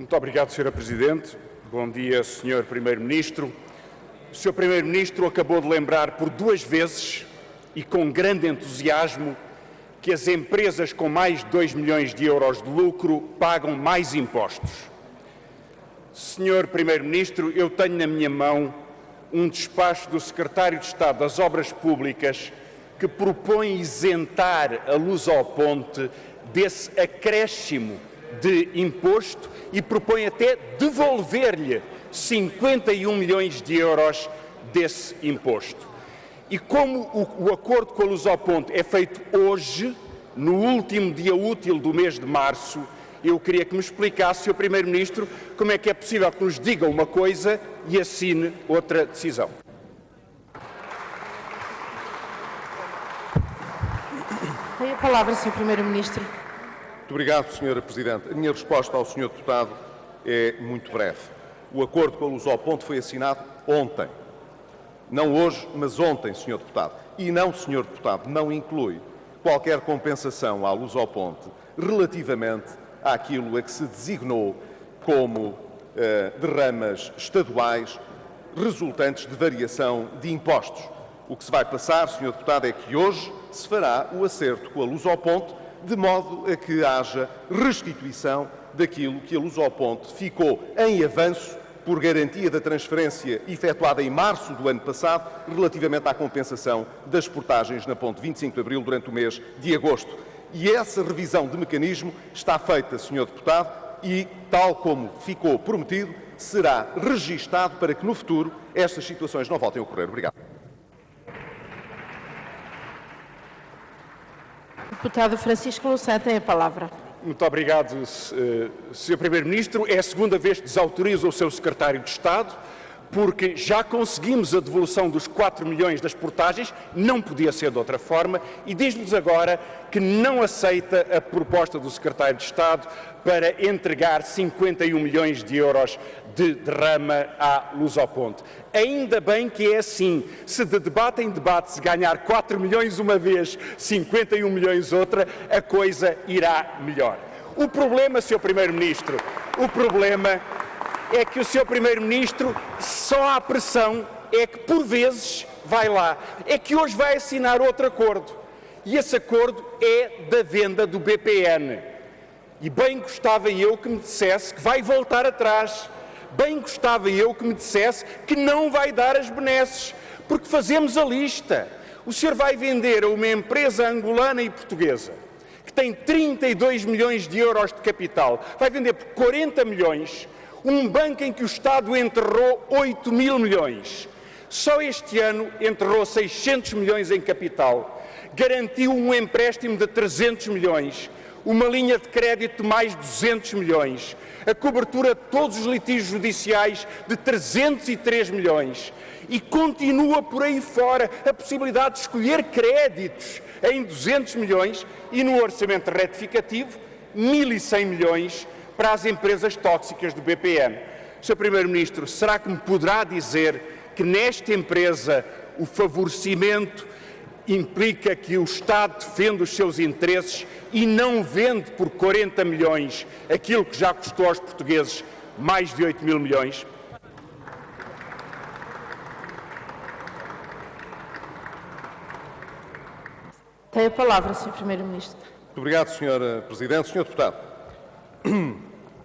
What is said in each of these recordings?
Muito obrigado, Sra. Presidente. Bom dia, Sr. Primeiro-Ministro. O Sr. Primeiro-Ministro acabou de lembrar por duas vezes e com grande entusiasmo que as empresas com mais de 2 milhões de euros de lucro pagam mais impostos. Sr. Primeiro-Ministro, eu tenho na minha mão um despacho do Secretário de Estado das Obras Públicas que propõe isentar a Lusoponte desse acréscimo de imposto e propõe até devolver-lhe 51 milhões de euros desse imposto. E como o acordo com a Lusoponte é feito hoje, no último dia útil do mês de março, eu queria que me explicasse, Sr. Primeiro-Ministro, como é que é possível que nos diga uma coisa e assine outra decisão. Tem a palavra, Sr. Primeiro-Ministro. Muito obrigado, Sra. Presidente. A minha resposta ao Sr. Deputado é muito breve. O acordo com a Lusoponte foi assinado ontem. Não hoje, mas ontem, Sr. Deputado. E não, Sr. Deputado, não inclui qualquer compensação à Lusoponte relativamente àquilo a que se designou como derramas estaduais resultantes de variação de impostos. O que se vai passar, Sr. Deputado, é que hoje se fará o acerto com a Lusoponte de modo a que haja restituição daquilo que a Lusoponte ficou em avanço por garantia da transferência efetuada em março do ano passado relativamente à compensação das portagens na ponte 25 de Abril durante o mês de agosto. E essa revisão de mecanismo está feita, Sr. Deputado, e, tal como ficou prometido, será registado para que no futuro estas situações não voltem a ocorrer. Obrigado. Deputado Francisco Louçã tem a palavra. Muito obrigado, Sr. Primeiro-Ministro. É a segunda vez que desautoriza o seu Secretário de Estado, porque já conseguimos a devolução dos 4 milhões das portagens, não podia ser de outra forma, e diz-nos agora que não aceita a proposta do Secretário de Estado para entregar 51 milhões de euros de derrama à Lusoponte. Ainda bem que é assim. Se de debate em debate se ganhar 4 milhões uma vez, 51 milhões outra, a coisa irá melhor. O problema, Sr. Primeiro-Ministro, é que o Sr. Primeiro-Ministro, só há pressão, é que por vezes vai lá. É que hoje vai assinar outro acordo. E esse acordo é da venda do BPN. E bem gostava eu que me dissesse que vai voltar atrás. Bem gostava eu que me dissesse que não vai dar as benesses. Porque fazemos a lista. O senhor vai vender a uma empresa angolana e portuguesa que tem 32 milhões de euros de capital. Vai vender por 40 milhões... um banco em que o Estado enterrou 8 mil milhões. Só este ano enterrou 600 milhões em capital. Garantiu um empréstimo de 300 milhões. Uma linha de crédito de mais 200 milhões. A cobertura de todos os litígios judiciais de 303 milhões. E continua por aí fora a possibilidade de escolher créditos em 200 milhões e no orçamento retificativo 1.100 milhões para as empresas tóxicas do BPN. Sr. Primeiro-Ministro, será que me poderá dizer que nesta empresa o favorecimento implica que o Estado defende os seus interesses e não vende por 40 milhões aquilo que já custou aos portugueses mais de 8 mil milhões? Tem a palavra, Sr. Primeiro-Ministro. Muito obrigado, Sra. Presidente. Sr. Deputado,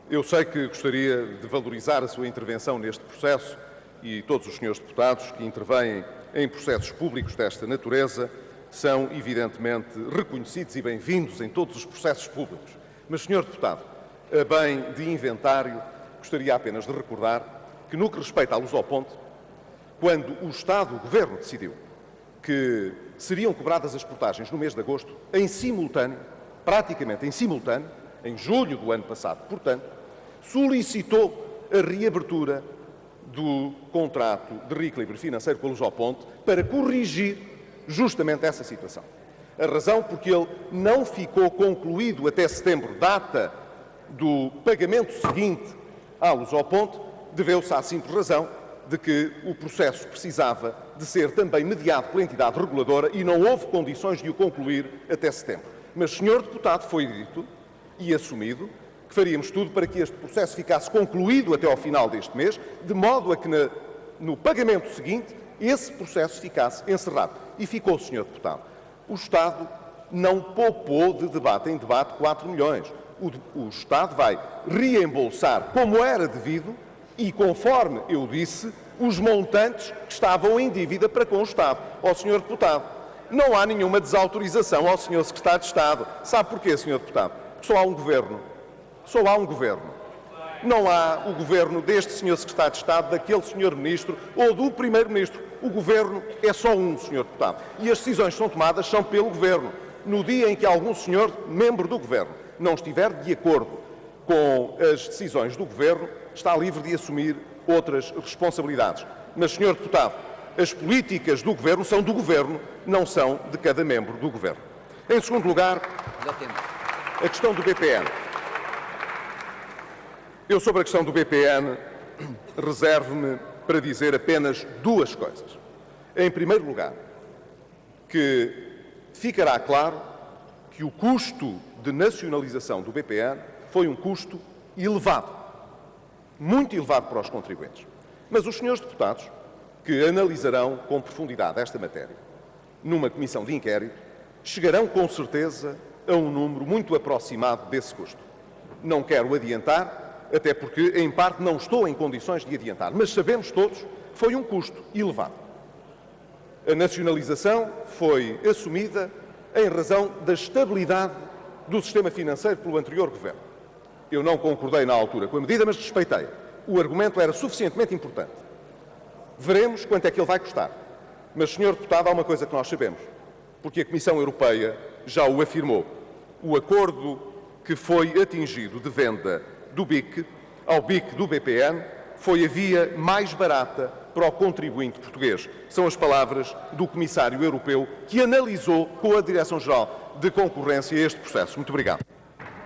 eu sei que gostaria de valorizar a sua intervenção neste processo e todos os senhores deputados que intervêm em processos públicos desta natureza são, evidentemente, reconhecidos e bem-vindos em todos os processos públicos. Mas, Sr. Deputado, a bem de inventário, gostaria apenas de recordar que, no que respeita à Lusoponte, quando o Estado, o Governo, decidiu que seriam cobradas as portagens no mês de agosto, em simultâneo, praticamente em simultâneo, em julho do ano passado, portanto, solicitou a reabertura do contrato de reequilíbrio financeiro com a Lusoponte para corrigir justamente essa situação. A razão porque ele não ficou concluído até setembro, data do pagamento seguinte à Lusoponte, deveu-se à simples razão de que o processo precisava de ser também mediado pela entidade reguladora e não houve condições de o concluir até setembro. Mas, Sr. Deputado, foi dito e assumido que faríamos tudo para que este processo ficasse concluído até ao final deste mês, de modo a que no pagamento seguinte esse processo ficasse encerrado. E ficou, Sr. Deputado. O Estado não poupou de debate em debate 4 milhões. O Estado vai reembolsar, como era devido, e conforme eu disse, os montantes que estavam em dívida para com o Estado. Ó Sr. Deputado, não há nenhuma desautorização ao Sr. Secretário de Estado. Sabe porquê, Sr. Deputado? Porque só há um Governo. Só há um Governo. Não há o Governo deste Sr. Secretário de Estado, daquele Sr. Ministro ou do Primeiro-Ministro. O Governo é só um, Sr. Deputado. E as decisões que são tomadas são pelo Governo. No dia em que algum senhor, membro do Governo, não estiver de acordo com as decisões do Governo, está livre de assumir outras responsabilidades. Mas, Sr. Deputado, as políticas do Governo são do Governo, não são de cada membro do Governo. Em segundo lugar, a questão do BPN. Eu, sobre a questão do BPN, reservo-me para dizer apenas 2 coisas. Em primeiro lugar, que ficará claro que o custo de nacionalização do BPN foi um custo elevado, muito elevado para os contribuintes. Mas os senhores deputados, que analisarão com profundidade esta matéria, numa comissão de inquérito, chegarão com certeza a um número muito aproximado desse custo. Não quero adiantar, até porque, em parte, não estou em condições de adiantar, mas sabemos todos que foi um custo elevado. A nacionalização foi assumida em razão da estabilidade do sistema financeiro pelo anterior Governo. Eu não concordei na altura com a medida, mas respeitei. O argumento era suficientemente importante. Veremos quanto é que ele vai custar. Mas, Sr. Deputado, há uma coisa que nós sabemos, porque a Comissão Europeia já o afirmou. O acordo que foi atingido de venda do BIC ao BIC do BPN foi a via mais barata para o contribuinte português. São as palavras do Comissário Europeu que analisou com a Direção-Geral de Concorrência este processo. Muito obrigado.